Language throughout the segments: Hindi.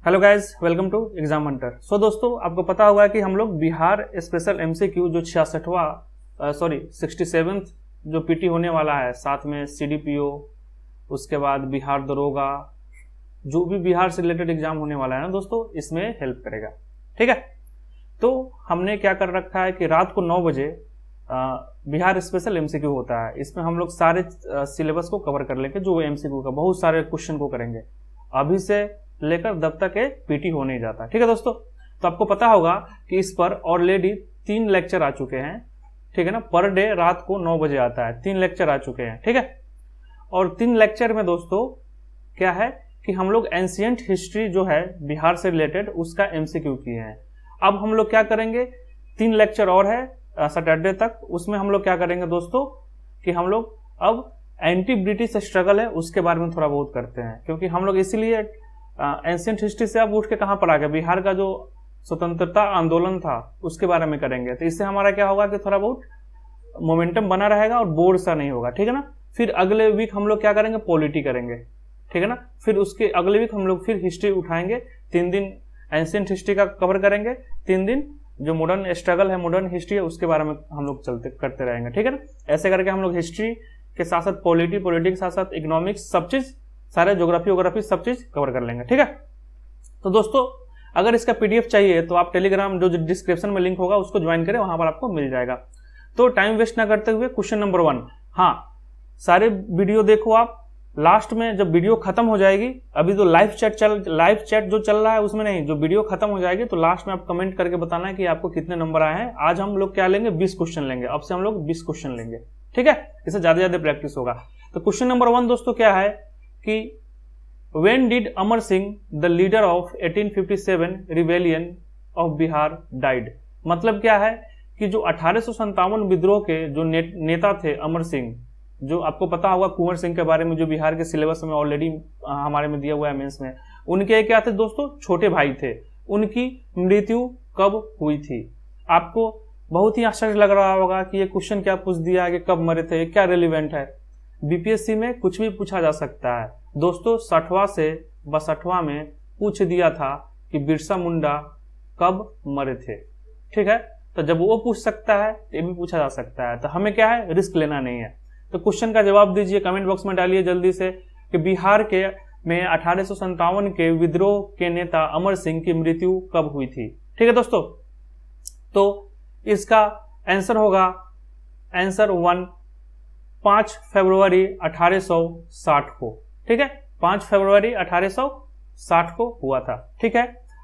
Hello guys, welcome to exam hunter. So दोस्तों, आपको पता होगा कि हम लोग बिहार स्पेशल एमसीक्यू जो 67th जो पीटी होने वाला है, साथ में सीडीपीओ, उसके बाद बिहार दरोगा, जो भी बिहार से रिलेटेड एग्जाम होने वाला है ना दोस्तों, इसमें हेल्प करेगा। ठीक है, तो हमने क्या कर रखा है कि रात को 9 बजे बिहार स्पेशल एमसीक्यू होता है। इसमें हम लोग सारे सिलेबस को कवर कर लेंगे, जो एमसीक्यू का बहुत सारे क्वेश्चन को करेंगे। अभी से लेकर जब तक पीटी हो नहीं जाता। ठीक है दोस्तों, तो आपको पता होगा कि इस पर ऑलरेडी 3 लेक्चर आ चुके हैं। ठीक है ना, पर डे रात को 9 बजे आता है, 3 लेक्चर आ चुके हैं। ठीक है, और 3 लेक्चर में दोस्तों क्या है कि हम लोग एंशिएंट हिस्ट्री जो है बिहार से रिलेटेड, उसका एमसीक्यू किए हैं। अब हम लोग क्या करेंगे, 3 लेक्चर और है सैटरडे तक। उसमें हम लोग क्या करेंगे दोस्तों कि हम लोग अब एंटी ब्रिटिश स्ट्रगल है उसके बारे में थोड़ा बहुत करते हैं, क्योंकि हम लोग इसीलिए एंशिएंट हिस्ट्री से अब उठ के कहां पर आ गए, बिहार का जो स्वतंत्रता आंदोलन था उसके बारे में करेंगे। तो इससे हमारा क्या होगा कि थोड़ा बहुत मोमेंटम बना रहेगा और बोर सा नहीं होगा। ठीक है ना, फिर अगले वीक हम लोग क्या करेंगे, पॉलिटी करेंगे। ठीक है ना, फिर उसके अगले वीक हम लोग फिर हिस्ट्री उठाएंगे। 3 दिन एंशिएंट हिस्ट्री का कवर करेंगे, 3 दिन जो मॉडर्न स्ट्रगल है, मॉडर्न हिस्ट्री है, उसके बारे में हम लोग करते रहेंगे। ठीक है ना, ऐसे करके हम लोग हिस्ट्री के साथ साथ पॉलिटी के साथ साथ इकोनॉमिक्स, सब चीज, सारे ज्योग्राफी सब चीज कवर कर लेंगे। ठीक है, तो दोस्तों अगर इसका पीडीएफ चाहिए तो आप टेलीग्राम जो डिस्क्रिप्शन में लिंक होगा उसको ज्वाइन करें, वहां पर आपको मिल जाएगा। तो टाइम वेस्ट ना करते हुए क्वेश्चन नंबर 1, हाँ सारे वीडियो देखो आप। लास्ट में जब वीडियो खत्म हो जाएगी, अभी तो लाइव चैट जो चल रहा है उसमें नहीं, जो वीडियो खत्म हो जाएगी तो लास्ट में आप कमेंट करके बताना है कि आपको कितने नंबर आए हैं। आज हम लोग क्या लेंगे, 20 क्वेश्चन लेंगे। अब से हम लोग 20 क्वेश्चन लेंगे। ठीक है, इससे ज्यादा प्रैक्टिस होगा। तो क्वेश्चन नंबर 1 दोस्तों क्या है कि When did Amar Singh, the leader of 1857 rebellion of Bihar, died? मतलब क्या है कि जो 1857 विद्रोह के जो नेता थे अमर सिंह, जो आपको पता होगा कुंवर सिंह के बारे में, जो बिहार के सिलेबस में ऑलरेडी हमारे में दिया हुआ है मेंस में। उनके क्या थे दोस्तों, छोटे भाई थे। उनकी मृत्यु कब हुई थी? आपको बहुत ही आश्चर्य लग रहा होगा कि ये क्वेश्चन क्या पूछ दिया है कि कब मरे थे, क्या रिलेवेंट है। बीपीएससी में कुछ भी पूछा जा सकता है दोस्तों। 60वां से 62वां में पूछ दिया था कि बिरसा मुंडा कब मरे थे। ठीक है, तो जब वो पूछ सकता है तो ये भी पूछा जा सकता है। तो हमें क्या है, रिस्क लेना नहीं है। तो क्वेश्चन का जवाब दीजिए, कमेंट बॉक्स में डालिए जल्दी से कि बिहार के में 1857 के विद्रोह के नेता अमर सिंह की मृत्यु कब हुई थी। ठीक है दोस्तों, तो इसका आंसर होगा आंसर 1, 5 फरवरी 1860 को। ठीक है, 5 फरवरी 1860 को हुआ था। ठीक है,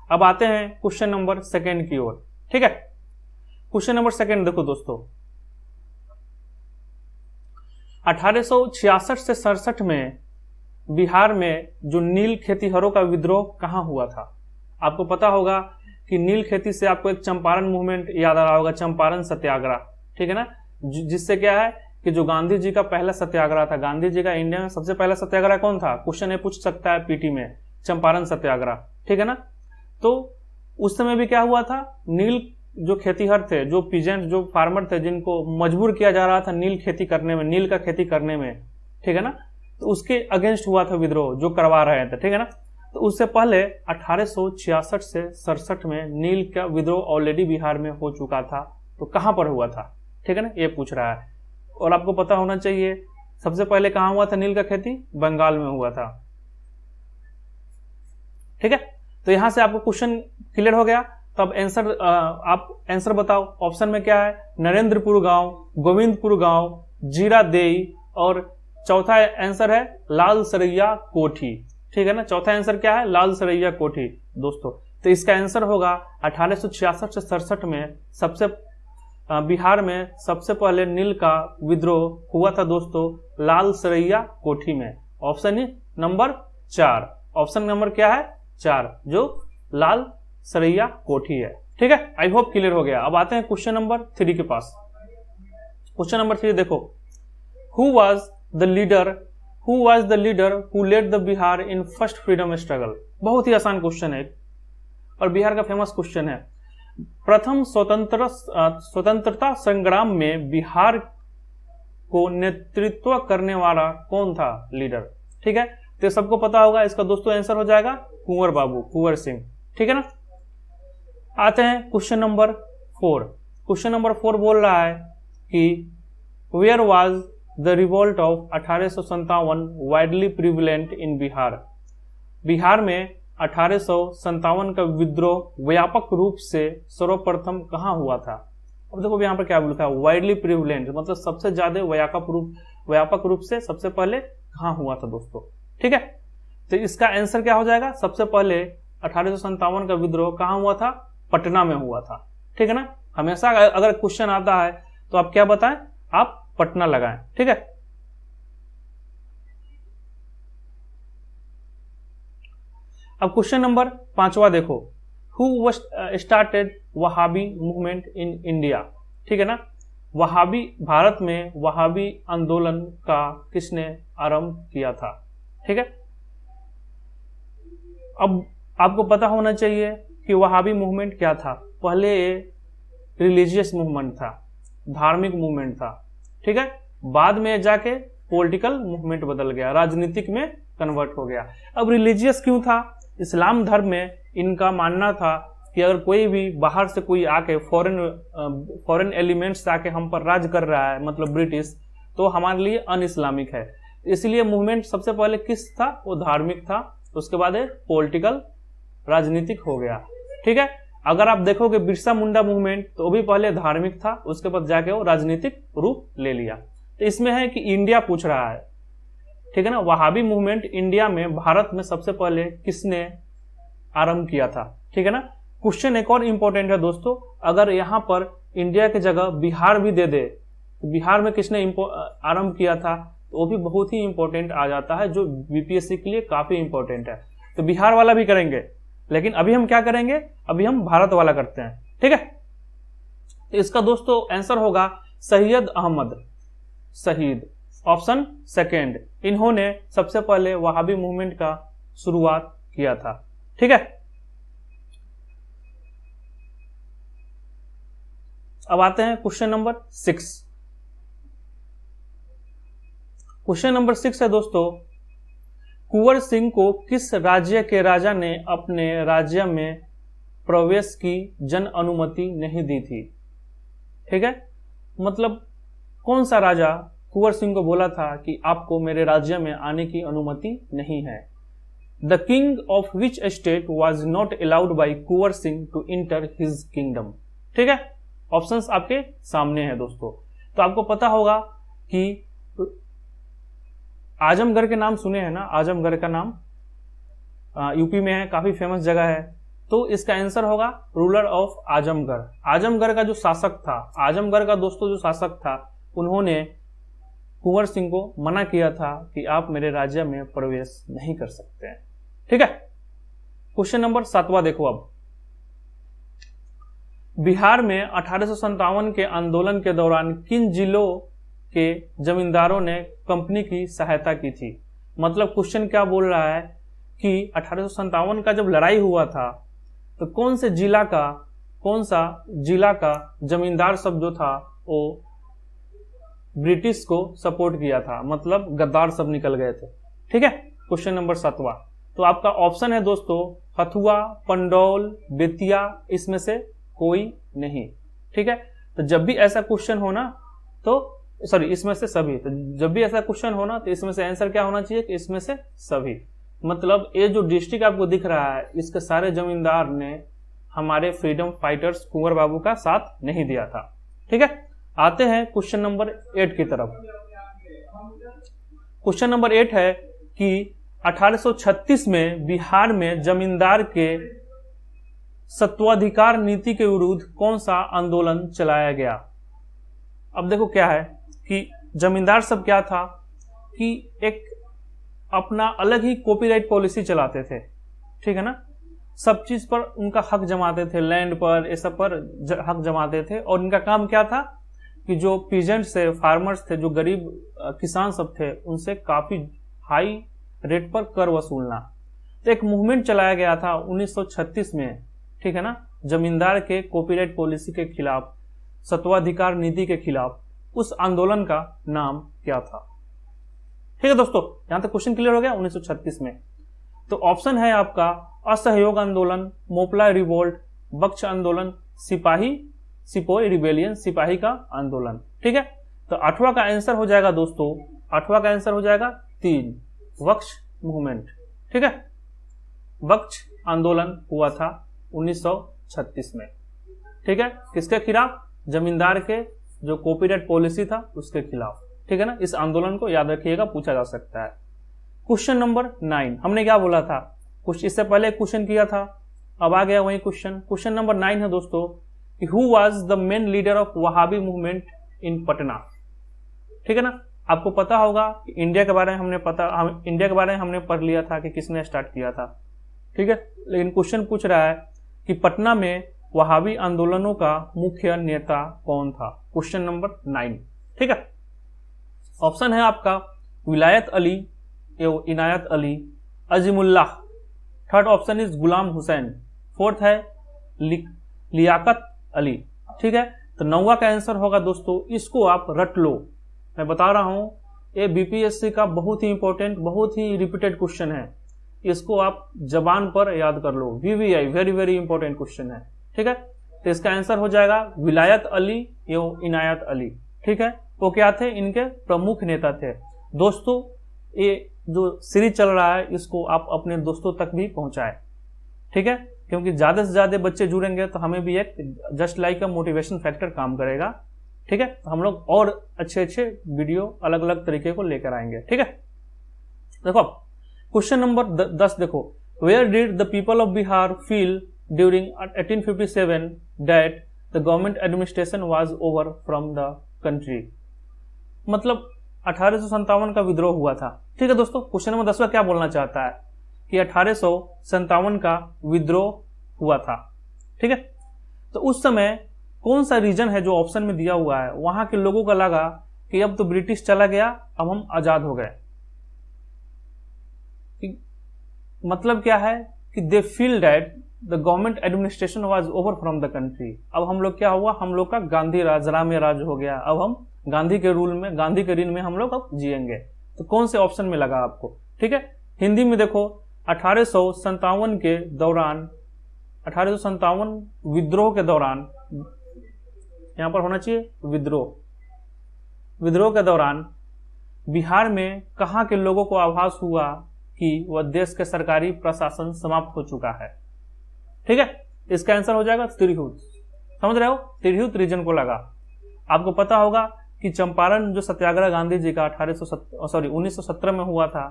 अब आते हैं क्वेश्चन नंबर 2 की ओर। ठीक है, क्वेश्चन नंबर 2 देखो दोस्तों, 1866 से 67 में बिहार में जो नील खेतीहरों का विद्रोह कहां हुआ था? आपको पता होगा कि नील खेती से आपको एक चंपारण मूवमेंट याद आ रहा होगा, चंपारण सत्याग्रह। ठीक है ना, जिससे क्या है कि जो गांधी जी का पहला सत्याग्रह था, गांधी जी का इंडिया में सबसे पहला सत्याग्रह कौन था? क्वेश्चन ये पूछ सकता है पीटी में, चंपारण सत्याग्रह। ठीक है ना, तो उस समय भी क्या हुआ था, नील जो खेतीहर थे, जो पीजेंट, जो फार्मर थे, जिनको मजबूर किया जा रहा था नील खेती करने में, नील का खेती करने में। ठीक है ना, तो उसके अगेंस्ट हुआ था विद्रोह, जो करवा रहे थे। ठीक है ना, तो उससे पहले 1866 से 67 में नील का विद्रोह ऑलरेडी बिहार में हो चुका था। तो कहां पर हुआ था? ठीक है ना, ये पूछ रहा है। और आपको पता होना चाहिए सबसे पहले कहां हुआ था नील का खेती? बंगाल में हुआ था। ठीक है, तो यहां से आपको क्वेश्चन क्लियर हो गया। तो अब आंसर, आप आंसर बताओ। ऑप्शन में क्या है, नरेंद्रपुर गांव, गोविंदपुर गांव, जीरादेई, और चौथा आंसर है लाल सरैया कोठी। ठीक है ना, चौथा आंसर क्या है, लाल सरैया कोठी दोस्तों। तो इसका आंसर होगा 1866 से 67 में बिहार में सबसे पहले नील का विद्रोह हुआ था दोस्तों लाल सरैया कोठी में। ऑप्शन नंबर 4, ऑप्शन नंबर क्या है, 4, जो लाल सरैया कोठी है। ठीक है, आई होप क्लियर हो गया। अब आते हैं क्वेश्चन नंबर 3 के पास। क्वेश्चन नंबर 3 देखो, who was the leader who led the Bihar in first freedom struggle? बहुत ही आसान क्वेश्चन है और बिहार का फेमस क्वेश्चन है। प्रथम स्वतंत्रता संग्राम में बिहार को नेतृत्व करने वाला कौन था लीडर? ठीक है, तो सबको पता होगा। इसका दोस्तों आंसर हो जाएगा कुंवर बाबू, कुंवर सिंह। ठीक है ना। आते हैं क्वेश्चन नंबर 4। क्वेश्चन नंबर 4 बोल रहा है कि where was the revolt of 1857 widely prevalent in Bihar. Bihar में 1857 का विद्रोह व्यापक रूप से सर्वप्रथम कहाँ हुआ था। अब देखो यहाँ पर क्या लिखा है, वाइडली प्रिविलेंट, मतलब सबसे ज्यादा व्यापक रूप से सबसे पहले कहाँ हुआ था दोस्तों। ठीक है, तो इसका आंसर क्या हो जाएगा, सबसे पहले 1857 का विद्रोह कहाँ हुआ था, पटना में हुआ था। ठीक है ना। हमेशा अगर क्वेश्चन आता है तो आप क्या बताएं, आप पटना लगाएं। ठीक है। अब क्वेश्चन नंबर 5वां देखो, who started Wahhabi movement in India. ठीक है ना। वहाबी, भारत में वहाबी आंदोलन का किसने आरंभ किया था। ठीक है। अब आपको पता होना चाहिए कि वहाबी मूवमेंट क्या था। पहले ये रिलीजियस मूवमेंट था, धार्मिक मूवमेंट था। ठीक है। बाद में जाके पॉलिटिकल मूवमेंट बदल गया, राजनीतिक में कन्वर्ट हो गया। अब रिलीजियस क्यों था, इस्लाम धर्म में इनका मानना था कि अगर कोई भी बाहर से कोई आके फॉरेन एलिमेंट्स आके हम पर राज कर रहा है, मतलब ब्रिटिश, तो हमारे लिए अन इस्लामिक है। इसलिए मूवमेंट सबसे पहले किस था, वो धार्मिक था, उसके बाद पॉलिटिकल राजनीतिक हो गया। ठीक है। अगर आप देखोगे बिरसा मुंडा मूवमेंट, तो वो भी पहले धार्मिक था, उसके बाद जाके वो राजनीतिक रूप ले लिया। तो इसमें है कि इंडिया पूछ रहा है। ठीक है ना। वहाबी मूवमेंट इंडिया में, भारत में सबसे पहले किसने आरंभ किया था। ठीक है ना। क्वेश्चन एक और इंपॉर्टेंट है दोस्तों, अगर यहां पर इंडिया की जगह बिहार भी दे दे, तो बिहार में किसने आरंभ किया था, तो वो भी बहुत ही इंपॉर्टेंट आ जाता है, जो बीपीएससी के लिए काफी इंपॉर्टेंट है। तो बिहार वाला भी करेंगे, लेकिन अभी हम क्या करेंगे, अभी हम भारत वाला करते हैं। ठीक है। तो इसका दोस्तों आंसर होगा सैयद अहमद शहीद, ऑप्शन सेकेंड। इन्होंने सबसे पहले वहाबी मूवमेंट का शुरुआत किया था। ठीक है। अब आते हैं क्वेश्चन नंबर 6। क्वेश्चन नंबर 6 है दोस्तों, कुंवर सिंह को किस राज्य के राजा ने अपने राज्य में प्रवेश की जन अनुमति नहीं दी थी। ठीक है। मतलब कौन सा राजा कुंवर सिंह को बोला था कि आपको मेरे राज्य में आने की अनुमति नहीं है। The king of which state was not allowed by Kunwar Singh to enter his kingdom. ठीक है। ऑप्शंस आपके सामने हैं दोस्तों। तो आपको पता होगा कि आजमगढ़ के नाम सुने हैं ना, आजमगढ़ का नाम यूपी में है, काफी फेमस जगह है। तो इसका आंसर होगा रूलर ऑफ आजमगढ़। आजमगढ़ का जो शासक था, आजमगढ़ का दोस्तों जो शासक था, उन्होंने कुंवर सिंह को मना किया था कि आप मेरे राज्य में प्रवेश नहीं कर सकते हैं। ठीक है। क्वेश्चन नंबर 7वां देखो। अब बिहार में 1857 के आंदोलन के दौरान किन जिलों के जमींदारों ने कंपनी की सहायता की थी। मतलब क्वेश्चन क्या बोल रहा है कि 1857 का जब लड़ाई हुआ था, तो कौन सा जिला का जमींदार सब जो था वो ब्रिटिश को सपोर्ट किया था, मतलब गद्दार सब निकल गए थे। ठीक है। क्वेश्चन नंबर 7वां, तो आपका ऑप्शन है दोस्तों हथुआ, पंडौल, बेतिया, इसमें से कोई नहीं। ठीक है। तो जब भी ऐसा क्वेश्चन होना तो इसमें से सभी, तो जब भी ऐसा क्वेश्चन होना तो इसमें से आंसर क्या होना चाहिए कि इसमें से सभी। मतलब ये जो डिस्ट्रिक्ट आपको दिख रहा है, इसके सारे जमींदार ने हमारे फ्रीडम फाइटर्स कुंवर बाबू का साथ नहीं दिया था। ठीक है। आते हैं क्वेश्चन नंबर 8 की तरफ। क्वेश्चन नंबर 8 है कि 1836 में बिहार में जमींदार के सत्वाधिकार नीति के विरुद्ध कौन सा आंदोलन चलाया गया। अब देखो क्या है कि जमींदार सब क्या था कि एक अपना अलग ही कॉपीराइट पॉलिसी चलाते थे। ठीक है ना। सब चीज पर उनका हक जमाते थे, लैंड पर, ये सब पर हक जमाते थे। और इनका काम क्या था कि जो पीजेंट्स थे, फार्मर्स थे, जो गरीब किसान सब थे, उनसे काफी हाई रेट पर कर वसूलना। तो एक मूवमेंट चलाया गया था 1936 में। ठीक है ना। जमींदार के कॉपीराइट पॉलिसी के खिलाफ, सत्वाधिकार नीति के खिलाफ। उस आंदोलन का नाम क्या था। ठीक है दोस्तों, यहां तक क्वेश्चन क्लियर हो गया 1936 में। तो ऑप्शन है आपका असहयोग आंदोलन, मोपला रिवोल्ट, बख्श आंदोलन, सिपोई रिबेलियन, सिपाही का आंदोलन। ठीक है, तो 8वां का आंसर हो जाएगा दोस्तों, 8वां का आंसर हो जाएगा 3, बख्श मूवमेंट। ठीक है, बख्श आंदोलन हुआ था 1936 में। ठीक है, किसके खिलाफ? जमींदार के जो कॉपीराइट पॉलिसी था उसके खिलाफ। ठीक है ना, इस आंदोलन को याद रखिएगा, पूछा जा सकता है। क्वेश्चन नंबर 9, हमने क्या बोला था, कुछ इससे पहले क्वेश्चन किया था, अब आ गया वही क्वेश्चन। क्वेश्चन नंबर 9 है दोस्तों कि who was the main leader of Wahhabi movement in Patna. ठीक है ना, आपको पता होगा कि इंडिया के बारे में हमने पढ़ लिया था कि किसने स्टार्ट किया था। ठीक है, लेकिन क्वेश्चन पूछ रहा है कि पटना में वहाबी आंदोलनों का मुख्य नेता कौन था। Question number 9। ठीक है, ऑप्शन है आपका विलायत अली एवं Inayat Ali, Azimullah, third option is Ghulam Hussain, fourth है लियाकत अली। ठीक है, तो 9वां का आंसर होगा दोस्तों, इसको आप रट लो, मैं बता रहा हूं, ये बीपीएससी का बहुत ही इंपॉर्टेंट, बहुत ही रिपीटेड क्वेश्चन है, इसको आप जबान पर याद कर लो। VVI very very important question है। ठीक है, तो इसका आंसर हो जाएगा विलायत अली एवं इनायत अली। ठीक है, वो क्या थे? इनके प्रमुख नेता थे। दोस्तों, ये जो सीरीज चल रहा है इसको आप अपने दोस्तों तक भी पहुंचाएं। ठीक है, क्योंकि ज्यादा से ज्यादा बच्चे जुड़ेंगे तो हमें भी एक just like a motivation factor काम करेगा। ठीक है, तो हम लोग और अच्छे अच्छे वीडियो अलग अलग तरीके को लेकर आएंगे। ठीक है, देखो क्वेश्चन नंबर 10 देखो, where did the people of Bihar feel during 1857 that the government administration was over from the country. मतलब 1857 का विद्रोह हुआ था। ठीक है दोस्तों, क्वेश्चन नंबर 10 क्या बोलना चाहता है कि 1857 का विद्रोह हुआ था। ठीक है, तो उस समय कौन सा रीजन है जो ऑप्शन में दिया हुआ है, वहां के लोगों का लगा कि अब तो ब्रिटिश चला गया, अब हम आजाद हो गए। मतलब क्या है कि they feel that the government administration was over from the country. अब हम लोग क्या हुआ, हम लोग का गांधी राज, राम्य राज हो गया, अब हम गांधी के रूल में, गांधी के ऋण में हम लोग अब जिएंगे। तो कौन से ऑप्शन में लगा आपको? ठीक है, हिंदी में देखो 1857 के दौरान, 1857 विद्रोह के दौरान, यहां पर होना चाहिए विद्रोह के दौरान बिहार में कहां के लोगों को आभास हुआ कि वह देश के सरकारी प्रशासन समाप्त हो चुका है। ठीक है, इसका आंसर हो जाएगा तिरहुत। समझ रहे हो, तिरहुत रीजन को लगा। आपको पता होगा कि चंपारण जो सत्याग्रह गांधी जी का 1917 में हुआ था,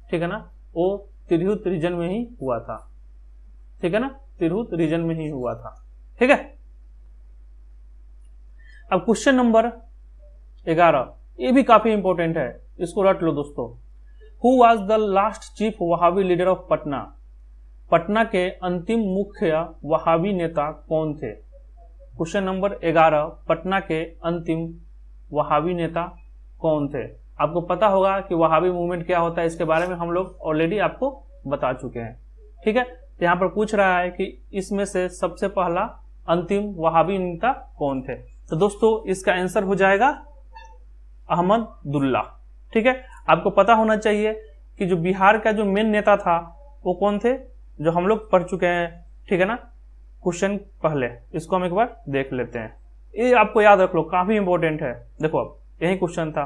ठीक है ना, वो तिरहुत रीजन में ही हुआ था। ठीक है ना, तिरहुत रीजन में ही हुआ था। ठीक है, अब क्वेश्चन नंबर 11, ये भी काफी इंपॉर्टेंट है, इसको रट लो दोस्तों। Who was the last chief Wahhabi leader of Patna. Patna के अंतिम मुख्य वहाबी नेता कौन थे? क्वेश्चन नंबर 11, पटना के अंतिम वहाबी नेता कौन थे? आपको पता होगा कि वहाबी मूवमेंट क्या होता है, इसके बारे में हम लोग ऑलरेडी आपको बता चुके हैं। ठीक है, यहाँ पर पूछ रहा है कि इसमें से सबसे पहला अंतिम वहाबी नेता कौन थे। तो दोस्तों इसका आंसर हो जाएगा अहमदुल्ला। ठीक है, आपको पता होना चाहिए कि जो बिहार का जो मेन नेता था वो कौन थे, जो हम लोग पढ़ चुके हैं। ठीक है ना, क्वेश्चन पहले, इसको हम एक बार देख लेते हैं। ये आपको याद रख लो, काफी इंपॉर्टेंट है। देखो अब यही क्वेश्चन था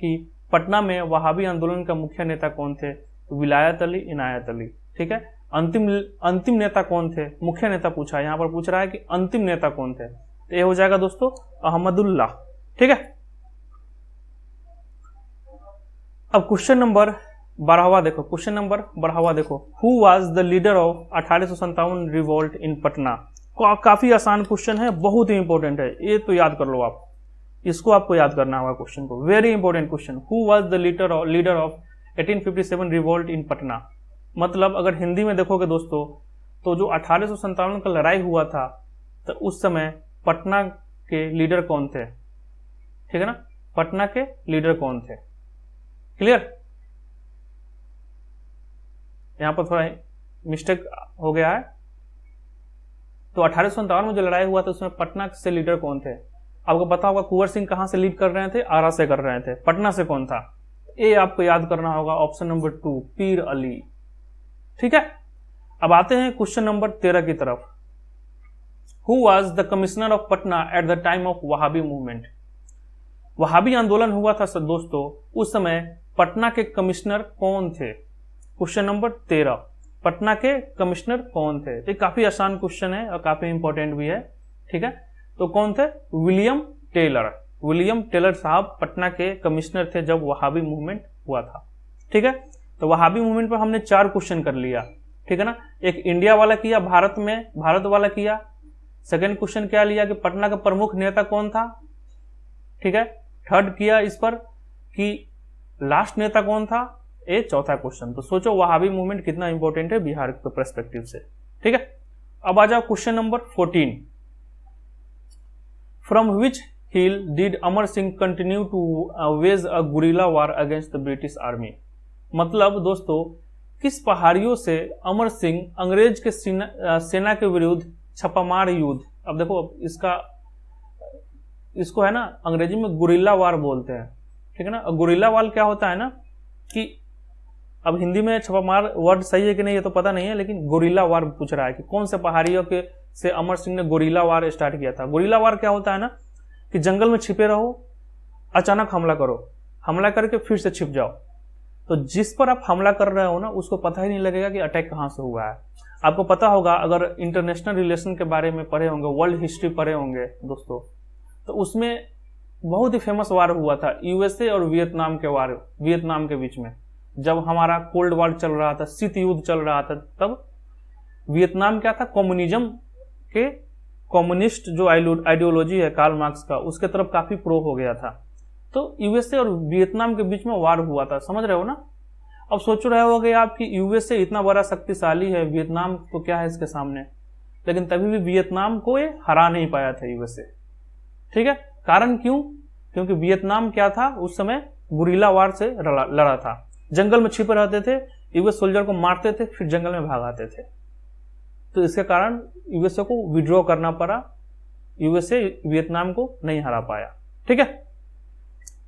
कि पटना में वहाबी आंदोलन का मुख्य नेता कौन थे, विलायत अली, इनायत अली। ठीक है, अंतिम नेता कौन थे, मुख्य नेता पूछा, यहाँ पर पूछ रहा है कि अंतिम नेता कौन थे, तो ये हो जाएगा दोस्तों अहमदुल्ला। ठीक है, अब क्वेश्चन नंबर 12वां देखो, क्वेश्चन नंबर 12वां देखो, who was the leader of 1857 revolt in Patna. काफी आसान क्वेश्चन है, बहुत ही इंपॉर्टेंट है, ये तो याद कर लो आप, इसको आपको याद करना होगा क्वेश्चन को। Very important question, who was the leader of 1857 revolt in Patna. मतलब अगर हिंदी में देखोगे दोस्तों, तो जो 1857 का लड़ाई हुआ था, तो उस समय पटना के लीडर कौन थे? ठीक है ना, पटना के लीडर कौन थे? क्लियर? यहां पर थोड़ा मिस्टेक हो गया है। तो 1857 में जो लड़ाई हुआ था उसमें पटना से लीडर कौन थे? आपको पता होगा कुंवर सिंह कहां से लीड कर रहे थे? आरा से कर रहे थे। पटना से कौन था? ये आपको याद करना होगा, ऑप्शन नंबर 2, पीर अली। ठीक है, अब आते हैं क्वेश्चन नंबर 13 की तरफ। Who was the commissioner of Patna at the time of Wahhabi movement? Wahhabi आंदोलन हुआ था दोस्तों, उस समय पटना के कमिश्नर कौन थे? क्वेश्चन नंबर 13, पटना के कमिश्नर कौन थे? तो काफी आसान क्वेश्चन है और काफी इंपॉर्टेंट भी है। ठीक है, तो कौन थे? William Taylor. विलियम टेलर साहब पटना के कमिश्नर थे जब वहाबी मूवमेंट हुआ था। ठीक है, तो वहाबी मूवमेंट पर हमने 4 क्वेश्चन कर लिया। ठीक है ना, एक इंडिया वाला किया, भारत वाला किया। सेकंड क्वेश्चन क्या लिया कि पटना का प्रमुख नेता कौन था। ठीक है, थर्ड किया इस पर कि लास्ट नेता कौन था। ये चौथा क्वेश्चन। तो सोचो वहाबी मूवमेंट कितना इंपॉर्टेंट है बिहार के पर्सपेक्टिव से। ठीक है, अब आ जाओ question number 14। From which hill did Amar Singh continue to wage a guerrilla war against the British army? मतलब दोस्तों, किस पहाड़ियों से अमर सिंह अंग्रेज के सेना के विरुद्ध छापामार युद्ध, अब देखो इसको है ना अंग्रेजी में गुरिल्ला वार बोलते हैं। ठीक है ना, गुरिल्ला वार क्या होता है ना कि अब हिंदी में छापामार वर्ड सही है कि नहीं ये तो पता नहीं है, लेकिन गुरिल्ला वार पूछ रहा है कि कौन से पहाड़ियों के से अमर सिंह ने गुरिल्ला वार स्टार्ट किया था। गुरिल्ला वार क्या होता है ना कि जंगल में छिपे रहो, अचानक हमला करो, हमला करके फिर से छिप जाओ। तो जिस पर आप हमला कर रहे हो ना उसको पता ही नहीं लगेगा कि अटैक कहां से हुआ है। आपको पता होगा, अगर इंटरनेशनल रिलेशन के बारे में पढ़े होंगे, वर्ल्ड हिस्ट्री पढ़े होंगे दोस्तों, तो उसमें बहुत ही फेमस वार हुआ था यूएसए और वियतनाम के बीच में। जब हमारा कोल्ड वार चल रहा था, शीत युद्ध चल रहा था, तब वियतनाम क्या था, कम्युनिस्ट जो आइडियोलॉजी है कार्ल मार्क्स का, उसके तरफ काफी प्रो हो गया था। तो यूएसए और वियतनाम के बीच में वार हुआ था, समझ रहे हो ना। अब सोच रहे होगे आप कि यूएसए इतना बड़ा शक्तिशाली है, वियतनाम तो क्या है इसके सामने, लेकिन तभी भी वियतनाम को ये हरा नहीं पाया था यूएसए। ठीक है, कारण क्यों? क्योंकि वियतनाम क्या था उस समय गुरिल्ला वार से लड़ा था, जंगल में छिपे रहते थे, यूएस सोल्जर को मारते थे, फिर जंगल में भाग आते थे। तो इसके कारण यूएसए को विड्रॉ करना पड़ा, यूएसए वियतनाम को नहीं हरा पाया। ठीक है,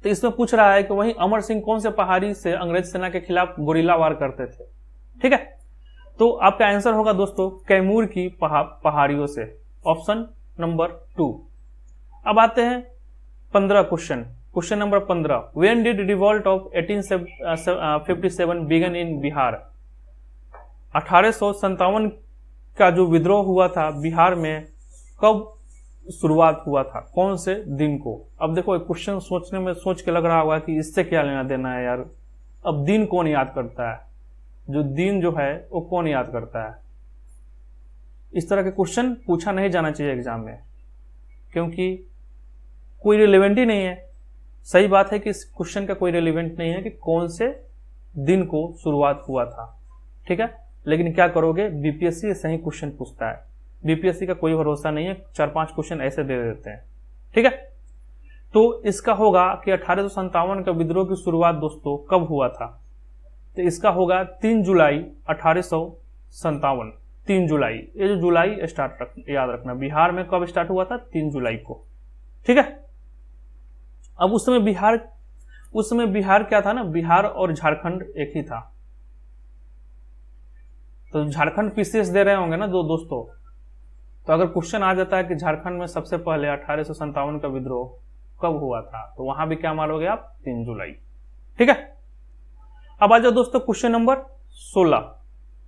तो इसमें पूछ रहा है कि वहीं अमर सिंह कौन से पहाड़ी से अंग्रेज सेना के खिलाफ गुरिल्ला वार करते थे। ठीक है, तो आपका आंसर होगा दोस्तों कैमूर की पहाड़ियों से, ऑप्शन नंबर 2। अब आते हैं 15 question number 15। When did revolt of 1857 began in Bihar? 1857 का जो विद्रोह हुआ था बिहार में, कब शुरुआत हुआ था, कौन से दिन को? अब देखो एक क्वेश्चन सोच के लग रहा होगा कि इससे क्या लेना देना है यार, अब दिन कौन याद करता है, जो दिन जो है वो कौन याद करता है। इस तरह के क्वेश्चन पूछा नहीं जाना चाहिए एग्जाम में, क्योंकि कोई रिलेवेंट ही नहीं है। सही बात है कि इस क्वेश्चन का कोई रिलेवेंट नहीं है कि कौन से दिन को शुरुआत हुआ था। ठीक है, लेकिन क्या करोगे, बीपीएससी सही क्वेश्चन पूछता है, बीपीएससी का कोई भरोसा नहीं है, 4-5 क्वेश्चन ऐसे दे देते हैं। ठीक है, तो इसका होगा कि 1857 का विद्रोह की शुरुआत दोस्तों कब हुआ था? तो इसका होगा 3 जुलाई 1857। 3 जुलाई, ये जो जुलाई याद रखना, बिहार में कब स्टार्ट हुआ था? 3 जुलाई को। ठीक है, अब उस समय बिहार क्या था ना, बिहार और झारखंड एक ही था। तो झारखंड पीसीएस दे रहे होंगे ना दोस्तों, तो अगर क्वेश्चन आ जाता है कि झारखंड में सबसे पहले 1857 का विद्रोह कब हुआ था, तो वहां भी क्या मारोगे आप? 3 जुलाई। ठीक है, अब आ जाओ दोस्तों क्वेश्चन नंबर 16।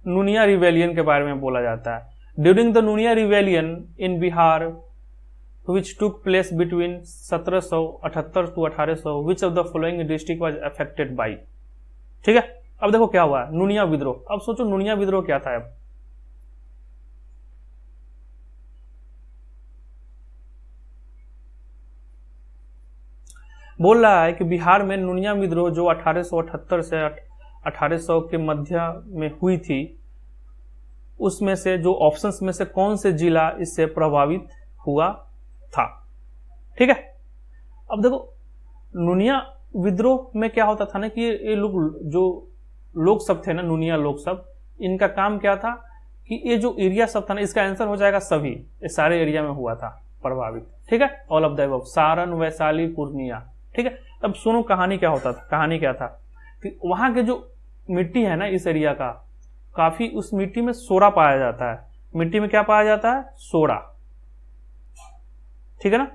नूनिया रिवेलियन के बारे में बोला जाता है। During the Nunia rebellion in Bihar which took place between 1778 to 1800, which of the following district was affected by? ठीक है, अब देखो क्या हुआ नूनिया विद्रोह। अब सोचो नूनिया विद्रोह क्या था। अब बोल रहा है कि बिहार में नूनिया विद्रोह जो 1878 से 1800 के मध्य में हुई थी, उसमें से जो ऑप्शंस में से कौन से जिला इससे प्रभावित हुआ था। ठीक है, अब देखो नूनिया विद्रोह में क्या होता था ना कि ये लोग सब थे ना, नूनिया लोग सब, इनका काम क्या था कि ये जो एरिया सब था ना, इसका आंसर हो जाएगा सभी, ये सारे एरिया में हुआ था प्रभावित। ठीक है, all of the above, Saran, Vaishali, Purnia. ठीक है, अब सुनो कहानी क्या होता था। कहानी क्या था कि वहां के जो मिट्टी है ना इस एरिया का, काफी उस मिट्टी में सोडा पाया जाता है। मिट्टी में क्या पाया जाता है? सोडा, ठीक है ना,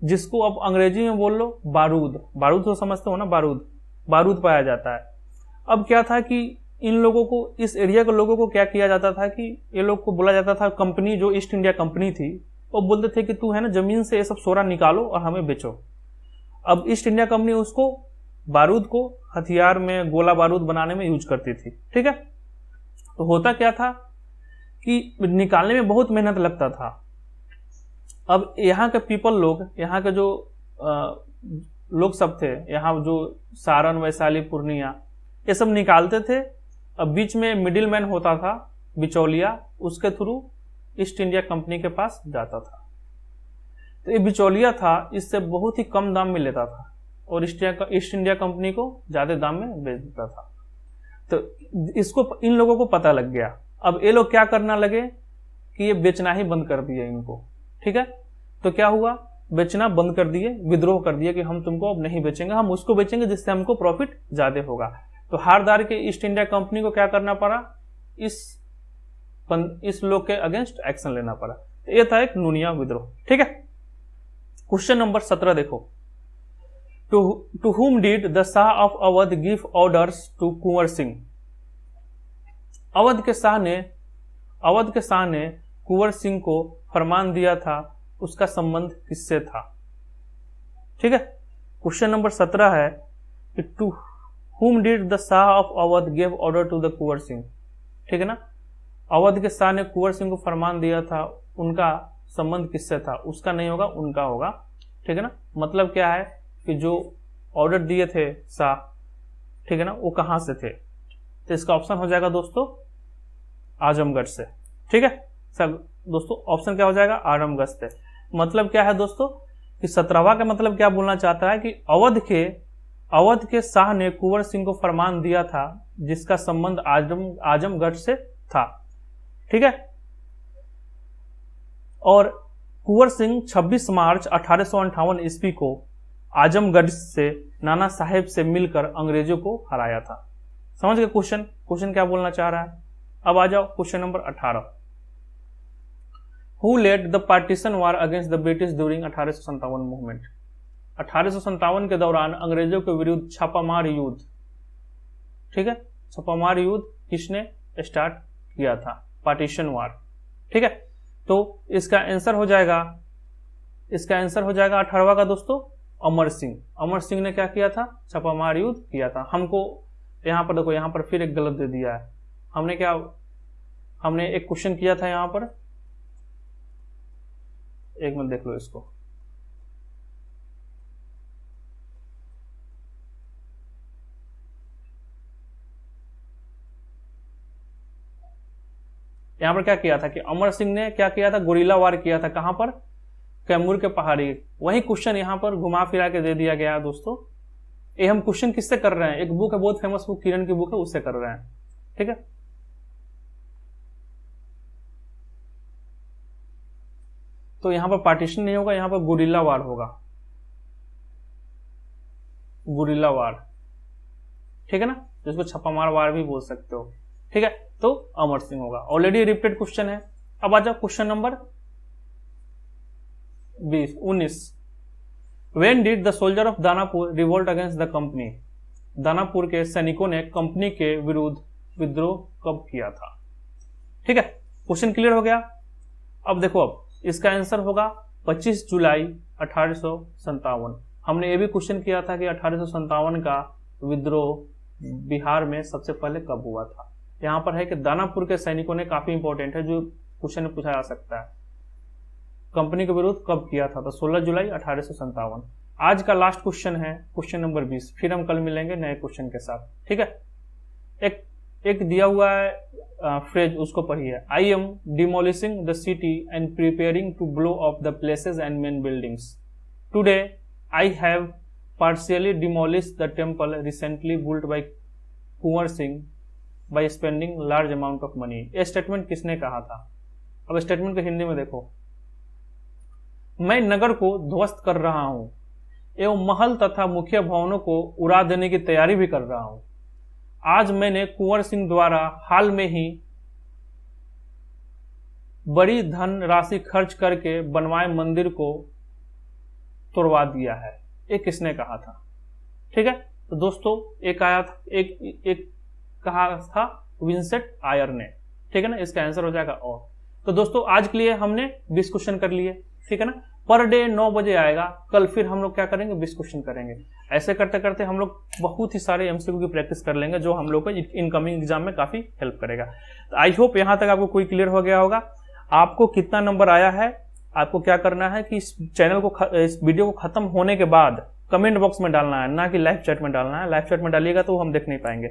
जिसको अब अंग्रेजी में बोल लो बारूद। बारूद तो समझते हो ना, बारूद, बारूद पाया जाता है। अब क्या था कि इन लोगों को, इस एरिया के लोगों को क्या किया जाता था कि ये लोग को बोला जाता था, कंपनी जो ईस्ट इंडिया कंपनी थी वो बोलते थे कि तू है ना जमीन से ये सब सोडा निकालो और हमें बेचो। अब ईस्ट इंडिया कंपनी उसको, बारूद को हथियार में, गोला बारूद बनाने में यूज करती थी, ठीक है। तो होता क्या था कि निकालने में बहुत मेहनत लगता था। अब यहाँ के पीपल लोग, यहाँ के जो लोग सब थे, यहाँ जो सारण, वैशाली, पूर्णिया, ये सब निकालते थे। अब बीच में मिडिल मैन होता था, बिचौलिया, उसके थ्रू ईस्ट इंडिया कंपनी के पास जाता था। तो ये बिचौलिया था, इससे बहुत ही कम दाम में लेता था और ईस्ट इंडिया कंपनी को ज्यादा दाम में बेच देता था। तो इसको, इन लोगों को पता लग गया। अब ये लोग क्या करना लगे कि ये बेचना ही बंद कर दिए इनको, ठीक है। तो क्या हुआ, बेचना बंद कर दिए, विद्रोह कर दिए कि हम तुमको अब नहीं बेचेंगे, हम उसको बेचेंगे जिससे हमको प्रॉफिट ज्यादा होगा। तो हारदार के ईस्ट इंडिया कंपनी को क्या करना पड़ा, इस लोग के अगेंस्ट एक्शन लेना पड़ा। तो ये था एक नूनिया विद्रोह, ठीक है। क्वेश्चन नंबर 17 देखो, to whom did the Shah of Awadh give orders to Kunwar Singh. Awadh के शाह ने कुंवर सिंह को फरमान दिया था, उसका संबंध किससे था, ठीक है। क्वेश्चन नंबर 17 है कि to whom did the Shah of Awadh give order to the Kunwar Singh, ठीक है ना। अवध के शाह ने कुंवर सिंह को फरमान दिया था, उनका संबंध किससे था, उसका नहीं होगा, उनका होगा, ठीक है ना। मतलब क्या है कि जो ऑर्डर दिए थे शाह, ठीक है ना, वो कहां से थे। तो इसका ऑप्शन हो जाएगा दोस्तों आजमगढ़ से, ठीक है। सब दोस्तों ऑप्शन क्या हो जाएगा, आजमगढ़ से। मतलब क्या है दोस्तों कि 17वां का मतलब क्या बोलना चाहता है कि अवध के शाह ने कुंवर सिंह को फरमान दिया था जिसका संबंध आजमगढ़ से था, ठीक है। और कुंवर सिंह 26 मार्च 1858 ईस्वी को आजमगढ़ से नाना साहेब से मिलकर अंग्रेजों को हराया था। समझ गए क्वेश्चन क्या बोलना चाह रहा है। अब आ जाओ question number 18, who led the partition war against the British during 1857 movement. 1857 के दौरान अंग्रेजों के विरुद्ध छापामार युद्ध, ठीक है, छापामार युद्ध किसने स्टार्ट किया था, पार्टीशन वार, ठीक है। तो इसका आंसर हो जाएगा 18वां का दोस्तों अमर सिंह ने क्या किया था, छापामार युद्ध किया था। हमको यहां पर देखो, यहां पर फिर एक गलत दे दिया है। हमने एक क्वेश्चन किया था यहां पर, एक मिनट देख लो इसको। यहां पर क्या किया था कि अमर सिंह ने क्या किया था, गुरिल्ला वार किया था। कहां पर, कैमूर के पहाड़ी। वही क्वेश्चन यहां पर घुमा फिरा के दे दिया गया है दोस्तों। ये हम क्वेश्चन किससे कर रहे हैं, एक बुक है बहुत फेमस बुक, किरण की बुक है, उससे कर रहे हैं, ठीक है। तो यहां पर पार्टीशन नहीं होगा, यहां पर गुरिल्ला वार होगा, गुरिल्ला वार, ठीक है ना, जिसको छापामार वार भी बोल सकते हो, ठीक है। तो अमर सिंह होगा, ऑलरेडी रिपीटेड क्वेश्चन है। अब आ जाओ question number 19, When did the soldier of Danapur revolt against the company. Danapur के सैनिकों ने कंपनी के विरुद्ध विद्रोह कब किया था, ठीक है। क्वेश्चन क्लियर हो गया। अब देखो, अब इसका आंसर होगा 25 जुलाई 1857। हमने ये भी क्वेश्चन किया था कि 1857 का विद्रोह बिहार में सबसे पहले कब हुआ था। यहां पर है कि दानापुर के सैनिकों ने, काफी इंपॉर्टेंट है, जो क्वेश्चन में पूछा जा सकता है, कंपनी के विरुद्ध कब किया था, तो 16 जुलाई 1857। आज का लास्ट क्वेश्चन है क्वेश्चन नंबर 20। फिर हम कल मिलेंगे नए क्वेश्चन के साथ, ठीक है। एक दिया हुआ है फ्रेज, उसको पढ़िए। I am demolishing the city and preparing to blow up the places and main buildings. Today I have partially demolished the temple recently built by Kunwar Singh by spending large amount of money. ये स्टेटमेंट किसने कहा था। अब स्टेटमेंट को हिंदी में देखो, मैं नगर को ध्वस्त कर रहा हूं एवं महल तथा मुख्य भवनों को उड़ा देने की तैयारी भी कर रहा हूं। आज मैंने कुंवर सिंह द्वारा हाल में ही बड़ी धन राशि खर्च करके बनवाए मंदिर को तोड़वा दिया है। ये किसने कहा था? ठीक है, तो दोस्तों एक आया था, एक कहा था विंसेंट आयर ने। ठीक है ना, इसका आंसर हो जाएगा और। तो दोस्तों आज के लिए हमने 20 क्वेश्चन कर लिए। ठीक है ना, पर डे 9 बजे आएगा, कल फिर हम लोग क्या करेंगे, 20 क्वेश्चन करेंगे। ऐसे करते करते हम लोग बहुत ही सारे एमसीक्यू की प्रैक्टिस कर लेंगे, जो हम लोग को इनकमिंग एग्जाम में काफी हेल्प करेगा। तो आई होप यहाँ तक आपको कोई क्लियर हो गया होगा। आपको कितना नंबर आया है, आपको क्या करना है कि इस चैनल को, इस वीडियो को खत्म होने के बाद कमेंट बॉक्स में डालना है, ना कि लाइव चैट में डालना है। लाइव चैट में डालिएगा तो हम देख नहीं पाएंगे।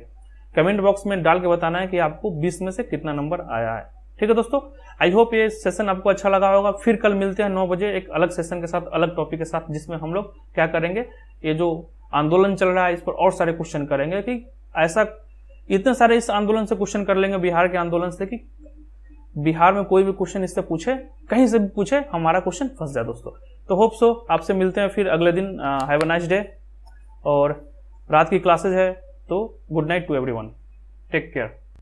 कमेंट बॉक्स में डाल के बताना है कि आपको 20 में से कितना नंबर आया है। ठीक है दोस्तों, आई होप ये सेशन आपको अच्छा लगा होगा। फिर कल मिलते हैं 9 बजे एक अलग सेशन के साथ, अलग टॉपिक के साथ, जिसमें हम लोग क्या करेंगे, ये जो आंदोलन चल रहा है इस पर और सारे क्वेश्चन करेंगे कि ऐसा इतने सारे इस आंदोलन से क्वेश्चन कर लेंगे, बिहार के आंदोलन से, कि बिहार में कोई भी क्वेश्चन इससे पूछे, कहीं से भी पूछे, हमारा क्वेश्चन फंस जाए दोस्तों। तो होप सो आपसे मिलते हैं फिर अगले दिन। Have a nice day. और रात की क्लासेज है तो good night to everyone. Take care.